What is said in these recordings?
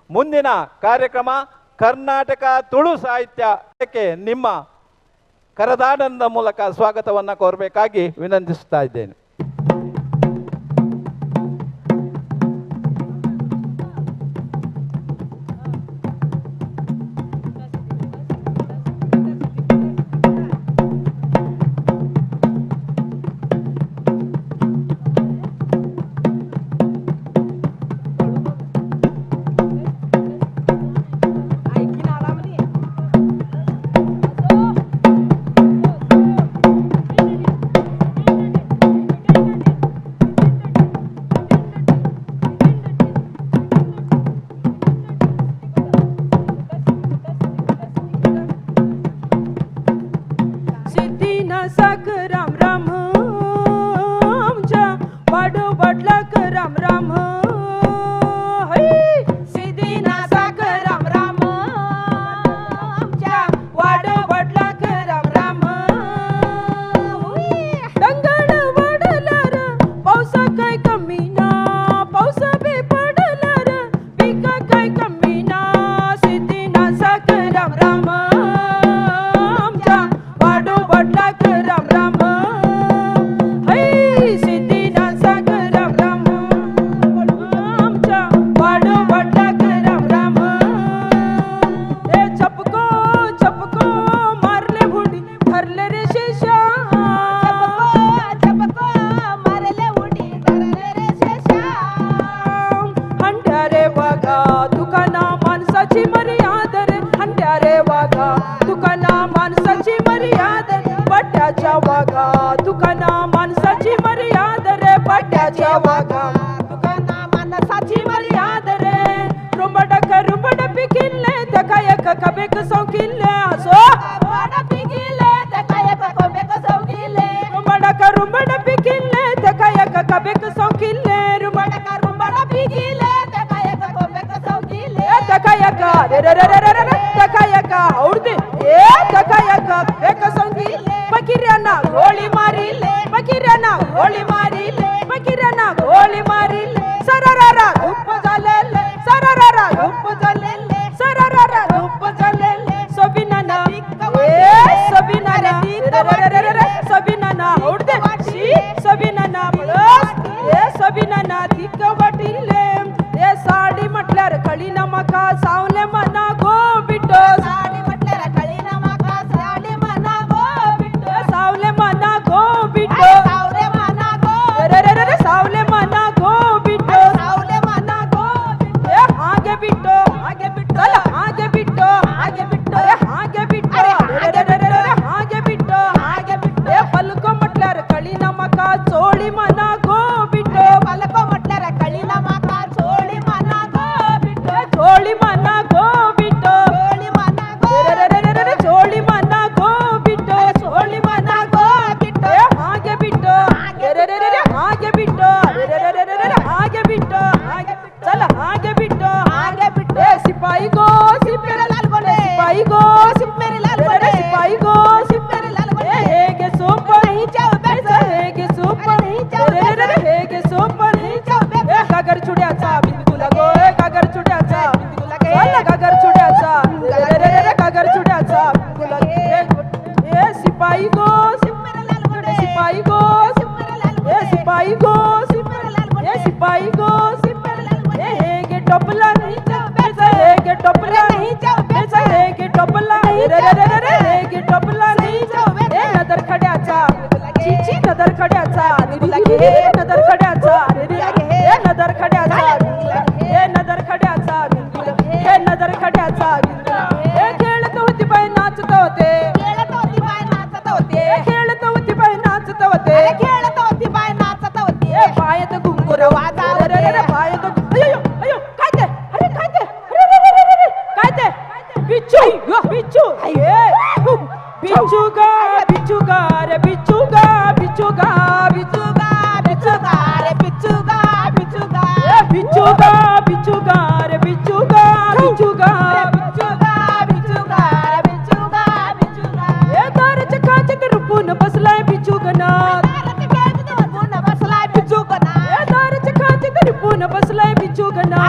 ಮುಂದಿನ ಕಾರ್ಯಕ್ರಮ ಕರ್ನಾಟಕ ತುಳು ಸಾಹಿತ್ಯಕ್ಕೆ ನಿಮ್ಮ ಕರದಾಡನದ ಮೂಲಕ ಸ್ವಾಗತವನ್ನು ಕೋರಬೇಕಾಗಿ ವಿನಂತಿಸುತ್ತಾ ಇದ್ದೇನೆ. पुन बसलाय बिचू गना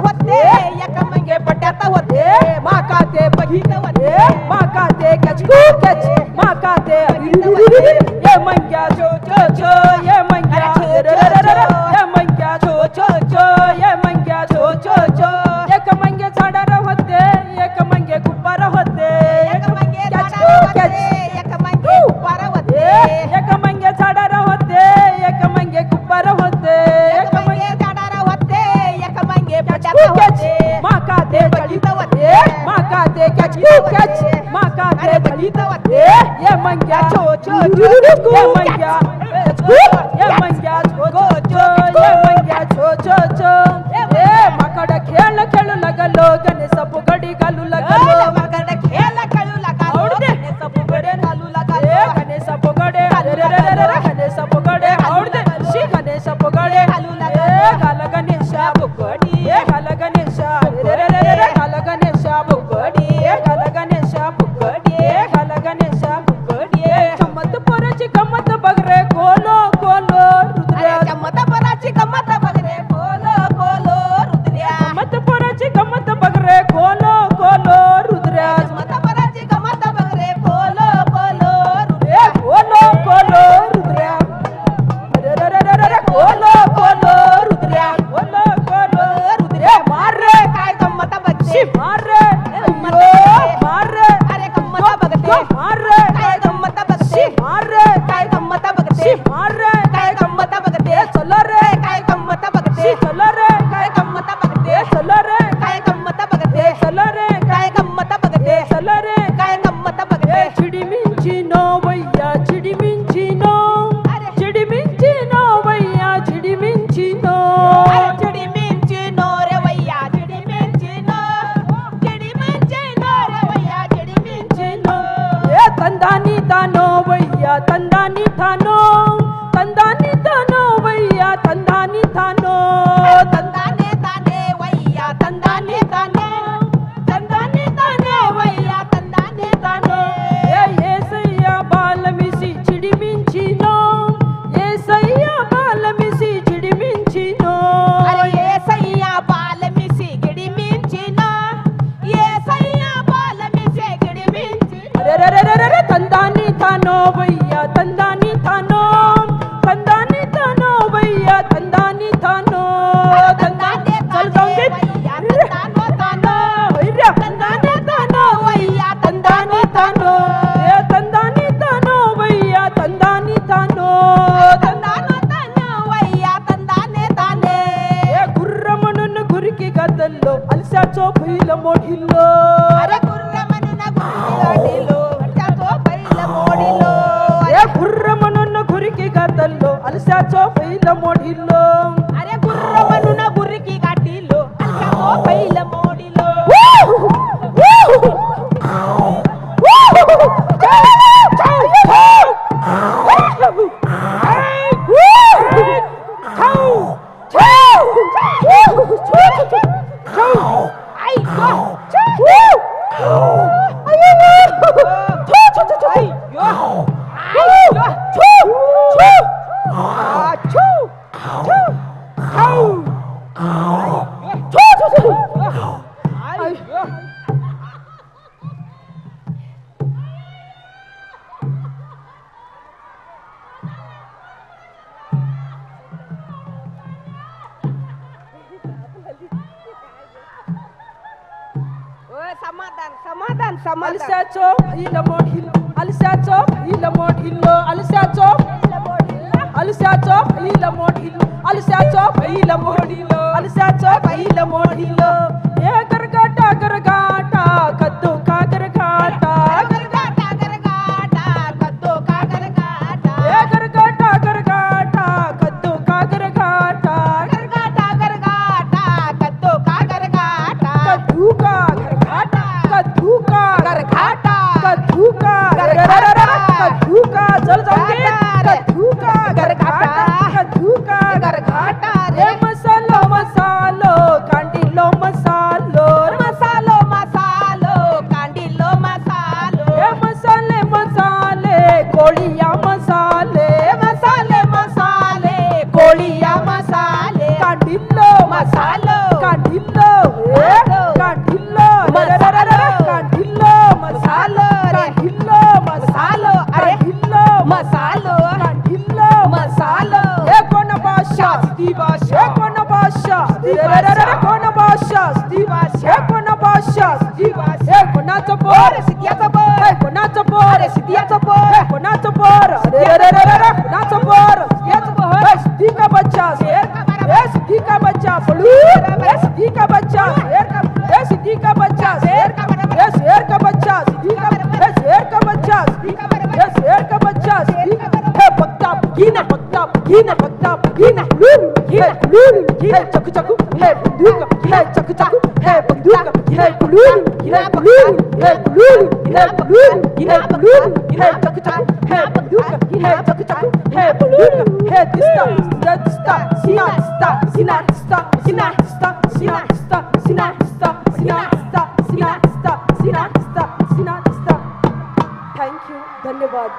होते एका मंगे पट्ट्यात होते माका ते बघित होते माका ते कॅच कॅच माका ते ये मंग्या छो छो छो ये मंग्या ये मंग्या छो छो छो ये मंग्या छो छो छो एक मंगे झाडार होते एक मंगे गुब्बार होते एक मंगे झाडार होते एक मंगे गुब्बार होते एक मंगे झाडार होते एक मंगे गुब्बार होते एक मंगे झाडार होते एक मंगे पट्ट्यात होते माका ते बघित होते माका ते कॅच कॅच माका ते बघित होते ये मंग्या छो छो छो ये मंग्या ये मंग्या छो छो छो ये मंग्या छो छो छो ए माकड खेळ खेळू लागलो गणेश फुगडी घालू लागलो माकड खेळ खेळू लागलो गणेश फुगडी घालू लागलो गणेश फुगडी गणेश फुगडी आवडते शी गणेश फुगडी घालू लागलो घाल गणेश फुगडी घाल गणेश रे घाल गणेश फुगडी घाल गणेश फुगडी घाल गणेश फुगडी गमत पोराची गमत बघ रे कोलो कोलो रुद्रा गमत पोराची गमत बघ रे कोलो कोलो रुद्रा गमत पोराची गमत बघ रे कोलो कोलो रुद्रा गमत पोराची गमत बघ रे कोलो कोलो रुद्रा कोलो कोलो रुद्रा रे कोलो कोलो रुद्रा कोलो कोलो रुद्रा मार रे काय गमत बघते मार रे मार रे अरे गमत बघते मार रे काय गमत बघते मार रे काय गमत बघते मार रे काय गमत बघते चल रे काय गमत बघते चल रे काय गमत बघते चल रे काय गमत बघते चल रे काय गमत बघते चल रे काय गमत बघते चिडीमिंची नो वैया चिडीमिंची नो चिडीमिंची नो वैया चिडीमिंची नो चिडीमिंची नो रे वैया चिडीमिंची नो चिडीमिंची नो रे वैया चिडीमिंची नो ए तंदानी तानो वैया तंदानी थानो तंदानी तानो वैया तंदानी थानो तंदाने ताने वैया तंदाने ताने तंदाने ताने वैया तंदाने तानो ये सैया बालमिसी चिडीमिंची नो ये सैया बालमिसी चिडीमिंची नो अरे ये सैया बालमिसी गिडीमिंची नो ये सैया बालमिसी गिडीमिंची अरे तंदानी थानो वैया तंदानी थानो तंदानी थानो वैया तंदानी थानो तंदाने चल जाऊन दे तंदानो थानो वैया तंदाने थानो वैया तंदानी थानो ए तंदानी थानो वैया तंदानी थानो तंदानो थानो वैया तंदाने थाने ए गुर्र म्हणून गुरकी गातल्लो अलसाचो बैल मोठिल्लो अरे गुर्र म्हणून गुरकी गातल्लो अलसाचो बैल मोठिल्लो ए गुर्र म्हणून गुरकी गातल्लो अलसाचो बैल मोठिल्लो अरे गुर्र म्हणून गुरकी गाठिल्लो अलसाचो बैल मोठिल्लो समाधान समाधान अलसाचो बैल मोठिल्लो अलसाचो बैल मोठिल्लो अलसाचो अलसाचो बैल मोठिल्लो अलसाचो बैल मोठिल्लो अलसाचो बैल मोठिल्लो ए गरगाटा गरगाटा कद्दू का गरगाटा गरगाटा गरगाटा कद्दू का गरगाटा ए गरगाटा गरगाटा कद्दू का गरगाटा गरगाटा गरगाटा कद्दू का गरगाटा कद्दू का गरगाटा कद्दू का गरगाटा कद्दू का कद्दू का चल जाऊन दे कद्दू का गरगाटा कद्दू का गरगाटा रे मसालो मसालो कांडिलो मसालो मसालो मसालो कांडिलो मसालो रे मसाले मसाले कोळिया मसाले मसाले मसाले कोळिया मसाले कांडिलो मसालो कांडिलो सिद्धी हे कोणाचं पोर सिद्धियाचं पोर हे कोणाचं पोर सिद्धियाचं पोर हे कोणाचं पोर अरे रे रे रे कोणाचं पोर सिद्धियाचं पोर हे सिद्धी का बच्चा शेर का बच्चा हे सिद्धी का बच्चा पलू हे सिद्धी का बच्चा शेर का हे सिद्धी का बच्चा शेर का हे शेर का बच्चा सिद्धी का हे शेर का बच्चा सिद्धी का हे शेर का बच्चा सिद्धी का हे पक्का कीना हे चकू चकू हे बंदूक हे चकू चकू हे बंदूक हे कुलूल हे कुलूल हे कुलूल हे कुलूल हे कुलूल हे चकू चकू हे बंदूक हे चकू चकू हे कुलूल हे दिस्ता सीना थैंक यू धन्यवाद।